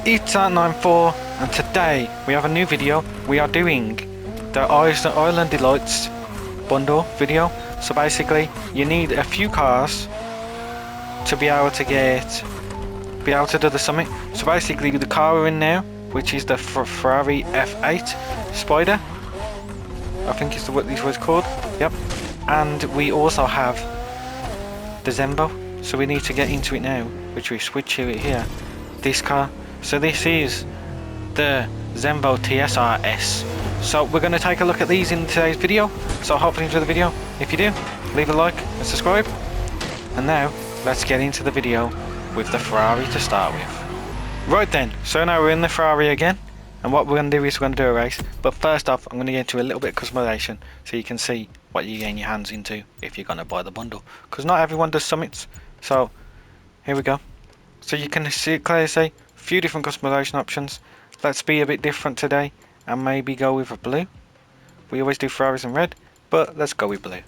It's at 9:04 and today we have a new video. We are doing the Island Delights bundle video. So basically you need a few cars to be able to do the summit. So basically the car we're in now, which is the Ferrari F8 Spider, I think is what it's called. Yep. And we also have the Zenvo, so we need to get into it now, which we switch to it here. This car. So this is the Zenvo TSR-S. So we're going to take a look at these in today's video. So hopefully enjoy the video. If you do, leave a like and subscribe. And now let's get into the video with the Ferrari to start with. Right then, so now we're in the Ferrari again. And what we're going to do is we're going to do a race. But first off, I'm going to get into a little bit of customization so you can see what you're getting your hands into if you're going to buy the bundle. Because not everyone does summits. So here we go. So you can see clearly see a few different customization options. Let's be a bit different today and maybe go with a blue. We always do Ferraris in red, but let's go with blue.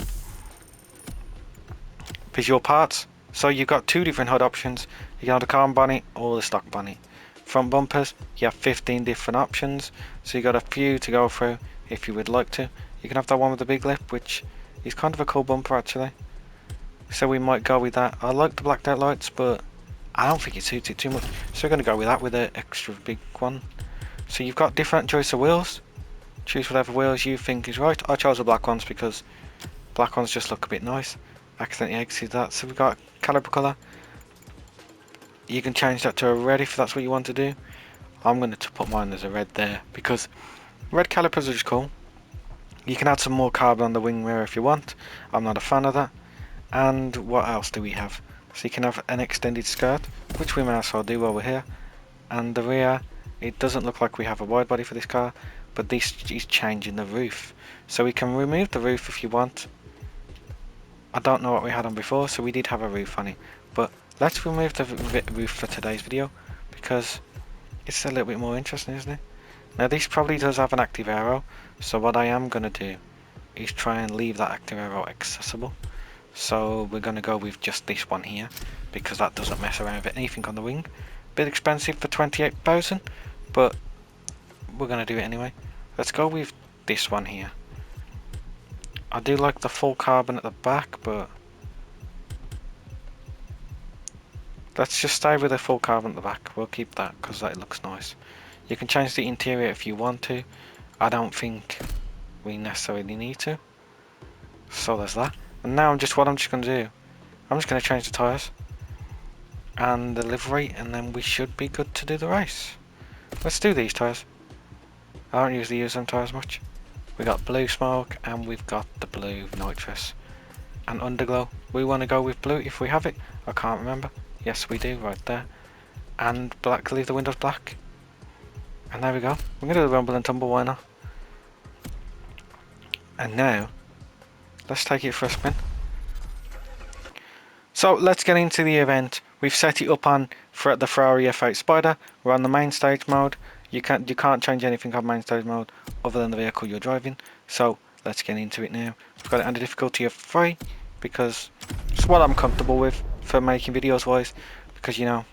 Visual parts. So you've got two different HUD options. You can have the carbon bonnet or the stock bonnet. Front bumpers, you have 15 different options, so you got a few to go through if you would like to. You can have that one with the big lip, which is kind of a cool bumper actually. So we might go with that. I like the blacked out lights, but I don't think it suits it too much. So we're going to go with that with an extra big one. So you've got different choice of wheels. Choose whatever wheels you think is right. I chose the black ones because black ones just look a bit nice. Accidentally exited that. So we've got caliper colour. You can change that to a red if that's what you want to do. I'm going to put mine as a red there because red calipers are just cool. You can add some more carbon on the wing mirror if you want. I'm not a fan of that. And what else do we have? So you can have an extended skirt, which we may as well do while we're here. And the rear, it doesn't look like we have a wide body for this car, but this is changing the roof. So we can remove the roof if you want. I don't know what we had on before, so we did have a roof on it. But let's remove the roof for today's video, because it's a little bit more interesting, isn't it? Now this probably does have an active aero, so what I am going to do is try and leave that active aero accessible. So we're going to go with just this one here, because that doesn't mess around with anything on the wing. Bit expensive for 28,000, but we're going to do it anyway. Let's go with this one here. I do like the full carbon at the back, but let's just stay with the full carbon at the back. We'll keep that because that looks nice. You can change the interior if you want to. I don't think we necessarily need to. So there's that. And now what I'm just going to do, I'm just going to change the tyres and the livery, and then we should be good to do the race. Let's do these tyres. I don't usually use them tyres much. We got blue smoke and we've got the blue nitrous. And underglow, we want to go with blue if we have it. I can't remember. Yes we do, right there. And black, leave the windows black. And there we go. We're going to do the rumble and tumble, why not? And now let's take it for a spin. So let's get into the event. We've set it up on the Ferrari F8 Spider. We're on the main stage mode. You can't change anything on main stage mode other than the vehicle you're driving. So let's get into it now. We've got it under difficulty of 3 because it's what I'm comfortable with for making videos wise. Because you know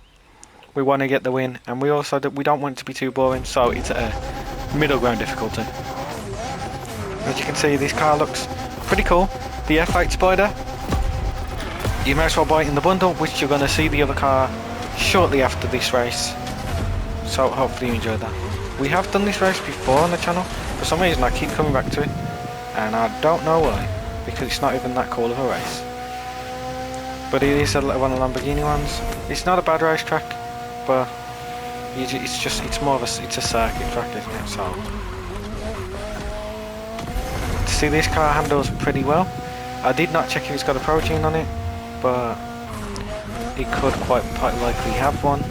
we want to get the win, and we don't want it to be too boring. So it's a middle ground difficulty. As you can see, this car looks pretty cool. The F8 Spider, you may as well buy it in the bundle, which you're going to see the other car shortly after this race. So hopefully you enjoyed that. We have done this race before on the channel. For some reason I keep coming back to it, and I don't know why, because it's not even that cool of a race. But it is one of the Lamborghini ones. It's not a bad racetrack, but it's more of a circuit track, isn't it? So see, this car handles pretty well. I did not check if it's got a Pro Tune on it, but it could quite likely have one,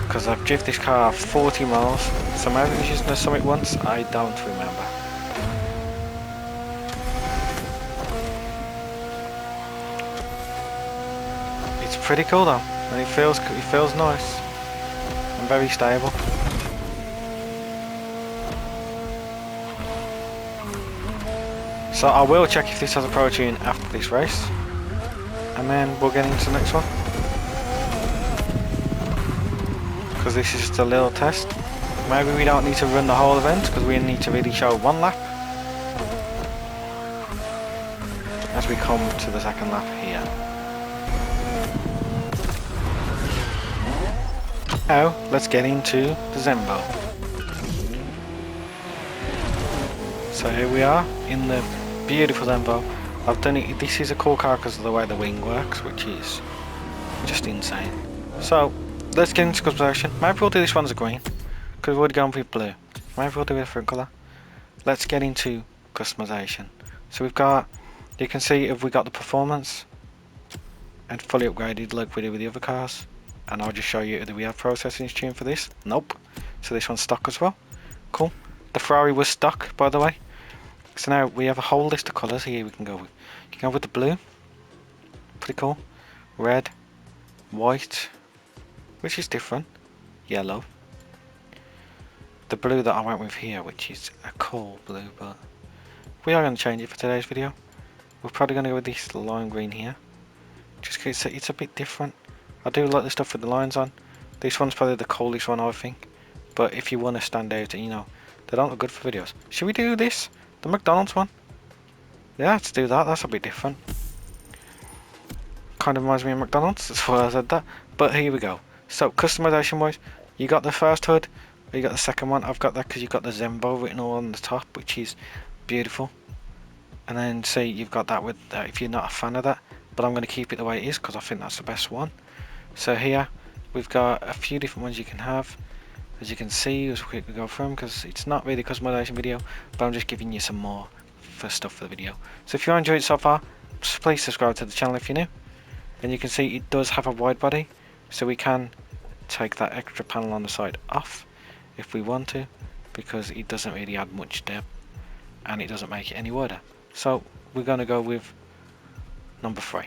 because I've driven this car 40 miles, so maybe it was using the summit once, I don't remember. It's pretty cool though, and it feels nice and very stable. So I will check if this has a Pro Tune after this race, and then we'll get into the next one. because this is just a little test. Maybe we don't need to run the whole event because we need to really show one lap as we come to the second lap here. Now let's get into the Zenvo. So here we are in the beautiful Zenvo. I've done it. This is a cool car because of the way the wing works, which is just insane. So let's get into customization. Maybe we'll do this one as a green because we've already gone with blue. Maybe we'll do a different colour. Let's get into customization. So we've got, you can see if we got the performance and fully upgraded like we did with the other cars. And I'll just show you, do we have processing tune for this? Nope. So this one's stock as well. Cool. The Ferrari was stock, by the way. So now we have a whole list of colours here we can go with. You can go with the blue. Pretty cool. Red. White. Which is different. Yellow. The blue that I went with here, which is a cool blue, but we are going to change it for today's video. We're probably going to go with this lime green here. Just because it's a bit different. I do like the stuff with the lines on. This one's probably the coolest one, I think. But if you want to stand out, you know, they don't look good for videos. Should we do this? The McDonald's one? Yeah, let's do that. That's a bit different. Kind of reminds me of McDonald's. That's why I said that. But here we go. So, customization wise, you got the first hood. Or you got the second one. I've got that because you've got the Zenvo written all on the top, which is beautiful. And then, see, you've got that with, if you're not a fan of that. But I'm going to keep it the way it is because I think that's the best one. So here we've got a few different ones you can have, as you can see as we go through them, because it's not really a customization video, but I'm just giving you some more for stuff for the video. So if you enjoyed it so far, please subscribe to the channel if you're new. And you can see it does have a wide body, so we can take that extra panel on the side off if we want to, because it doesn't really add much depth and it doesn't make it any wider. So we're going to go with number 3.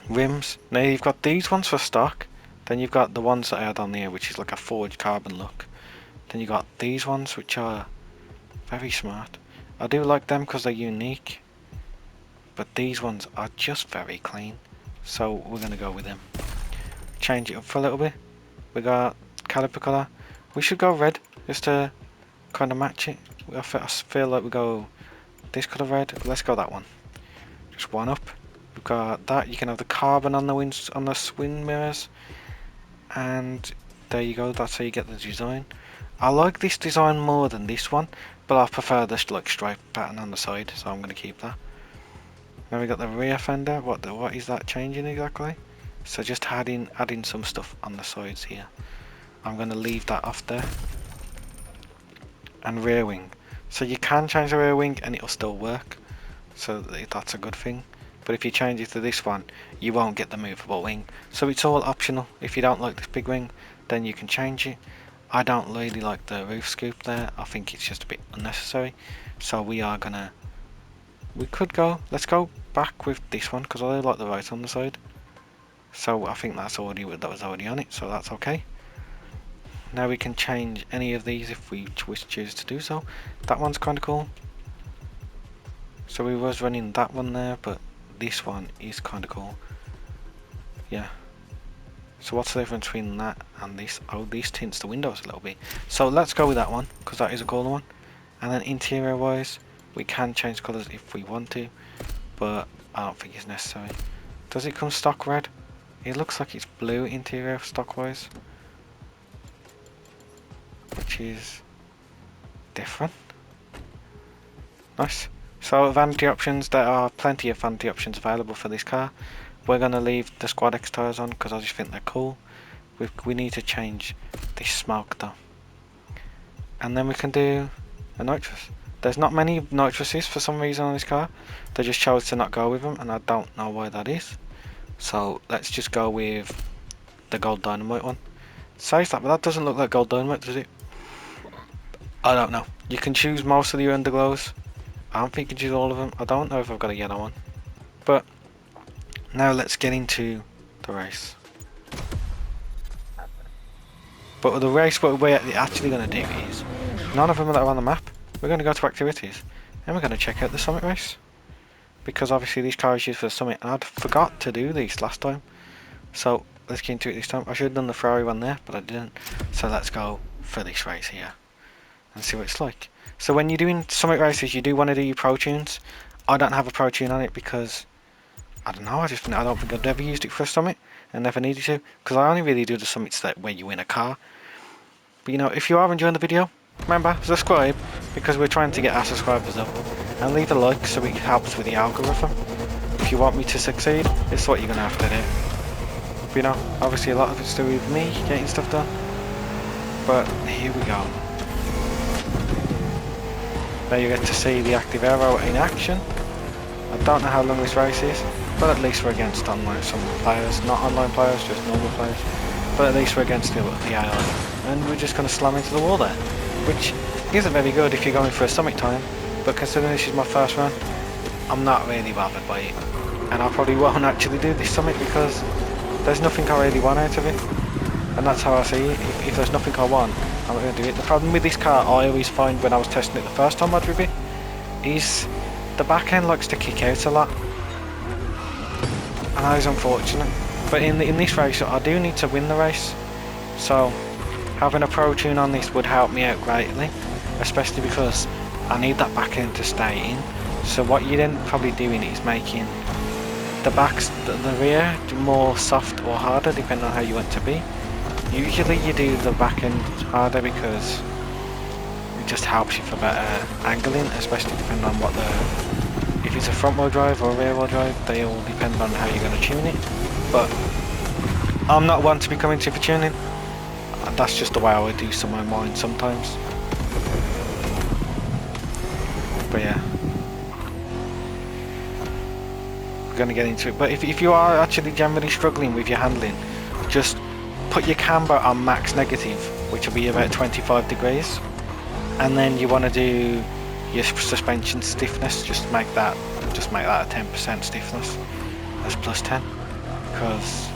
Rims. Now you've got these ones for stock, then you've got the ones that I had on there, which is like a forged carbon look. Then you got these ones which are very smart. I do like them because they're unique, but these ones are just very clean, so we're going to go with them. Change it up for a little bit. We got caliper colour. We should go red just to kind of match it. I feel like we go this colour red. Let's go that one. Just one up. We've got that. You can have the carbon on the winds, on the swing mirrors, and there you go. That's how you get the design. I like this design more than this one, but I prefer this like stripe pattern on the side, so I'm going to keep that. Then we got the rear fender. What is that changing exactly? So just adding some stuff on the sides here. I'm going to leave that off there. And rear wing. So you can change the rear wing and it'll still work. So that's a good thing. But if you change it to this one, you won't get the movable wing. So it's all optional. If you don't like this big wing, then you can change it. I don't really like the roof scoop there. I think it's just a bit unnecessary. So let's go back with this one because I like the right on the side. So I think that was already on it, so that's okay. Now we can change any of these if we choose to do so. That one's kind of cool. So we was running that one there, but this one is kind of cool. Yeah. So what's the difference between that and this? Oh, this tints the windows a little bit. So let's go with that one because that is a cooler one. And then interior wise, we can change colours if we want to, but I don't think it's necessary. Does it come stock red? It looks like it's blue interior stock wise, which is different. Nice. So vanity options, there are plenty of vanity options available for this car. We're going to leave the Squad X tyres on because I just think they're cool. We need to change this smoke though. And then we can do a nitrous. There's not many nitruses for some reason on this car. They just chose to not go with them and I don't know why that is. So let's just go with the gold dynamite one. It says that, but that doesn't look like gold dynamite, does it? I don't know. You can choose most of the underglows. I don't think you can choose all of them. I don't know if I've got a yellow one. But now let's get into the race. But the race, what we're actually going to do is, none of them that are on the map, we're going to go to activities. And we're going to check out the summit race. Because obviously these cars are used for the summit, and I'd forgot to do these last time. So let's get into it this time. I should have done the Ferrari one there, but I didn't. So let's go for this race here and see what it's like. So when you're doing summit races, you do want to do your pro tunes. I don't have a pro tune on it because I don't know. I don't think I've ever used it for a summit and never needed to, because I only really do the summits that where you win a car. But you know, if you are enjoying the video, remember, subscribe, because we're trying to get our subscribers up, and leave a like so it helps with the algorithm. If you want me to succeed, it's what you're gonna have to do. But you know, obviously a lot of it's to do with me getting stuff done. But here we go. There you get to see the active aero in action. I don't know how long this race is, but at least we're against online some players, not online players, just normal players. But at least we're against the AI, and we're just going to slam into the wall there, which isn't very good if you're going for a summit time. But considering this is my first run, I'm not really bothered by it, and I probably won't actually do this summit because there's nothing I really want out of it, and that's how I see it. If there's nothing I want, I'm not going to do it. The problem with this car, I always find when I was testing it the first time I drove it, is the back end likes to kick out a lot, and that is unfortunate. But in this race, I do need to win the race, so having a pro tune on this would help me out greatly, especially because I need that back end to stay in. So what you're then probably doing is making the rear more soft or harder depending on how you want to be. Usually you do the back end harder because it just helps you for better angling, especially depending on what if it's a front wheel drive or a rear wheel drive, they all depend on how you're going to tune it. But I'm not one to be coming to for tuning, and that's just the way I would do some of mine sometimes. But yeah, we're going to get into it. But if you are actually generally struggling with your handling, just put your camber on max negative, which will be about 25 degrees, and then you want to do your suspension stiffness, just make that a 10% stiffness. That's plus 10, because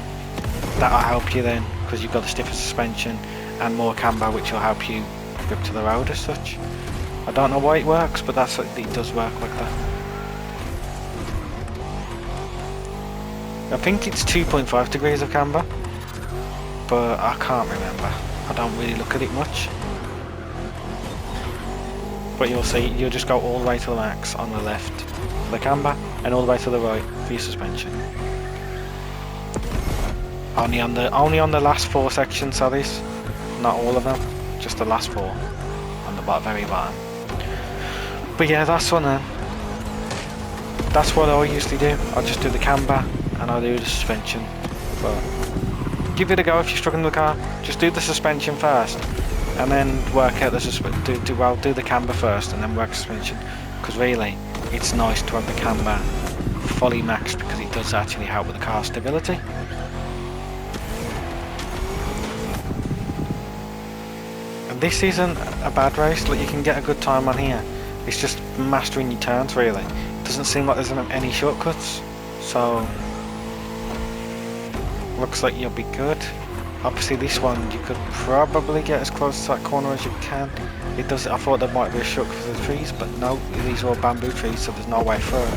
that'll help you then, because you've got the stiffer suspension and more camber, which will help you grip to the road as such. I don't know why it works, but it does work like that. I think it's 2.5 degrees of camber, but I can't remember. I don't really look at it much. But you'll see, you'll just go all the way to the max on the left for the camber, and all the way to the right for your suspension. Only on the last 4 sections of this, not all of them, just the last 4 on the very bottom. But yeah, that's one then. That's what I usually do. I'll just do the camber and I'll do the suspension. But give it a go if you're struggling with the car. Just do the suspension first, and then work out the do the camber first, and then work suspension. Because really, it's nice to have the camber fully maxed, because it does actually help with the car stability. And this isn't a bad race. Like, you can get a good time on here. It's just mastering your turns, really. It doesn't seem like there's any shortcuts, so looks like you'll be good. Obviously this one you could probably get as close to that corner as you can. It does. I thought there might be a shortcut for the trees, but no, these are all bamboo trees, so there's no way through.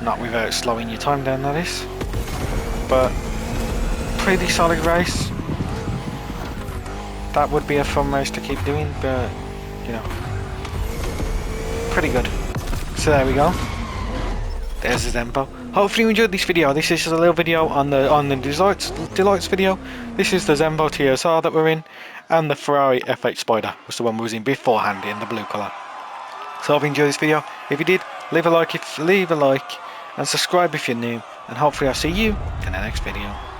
Not without slowing your time down, that is. But pretty solid race. That would be a fun race to keep doing, but you know, pretty good. So there we go. There's the Zenvo. Hopefully you enjoyed this video. This is just a little video on the Delights video. This is the Zenvo TSR that we're in, and the Ferrari F8 Spider was the one we was in beforehand in the blue colour. So I hope you enjoyed this video. If you did, leave a like and subscribe if you're new, and hopefully I'll see you in the next video.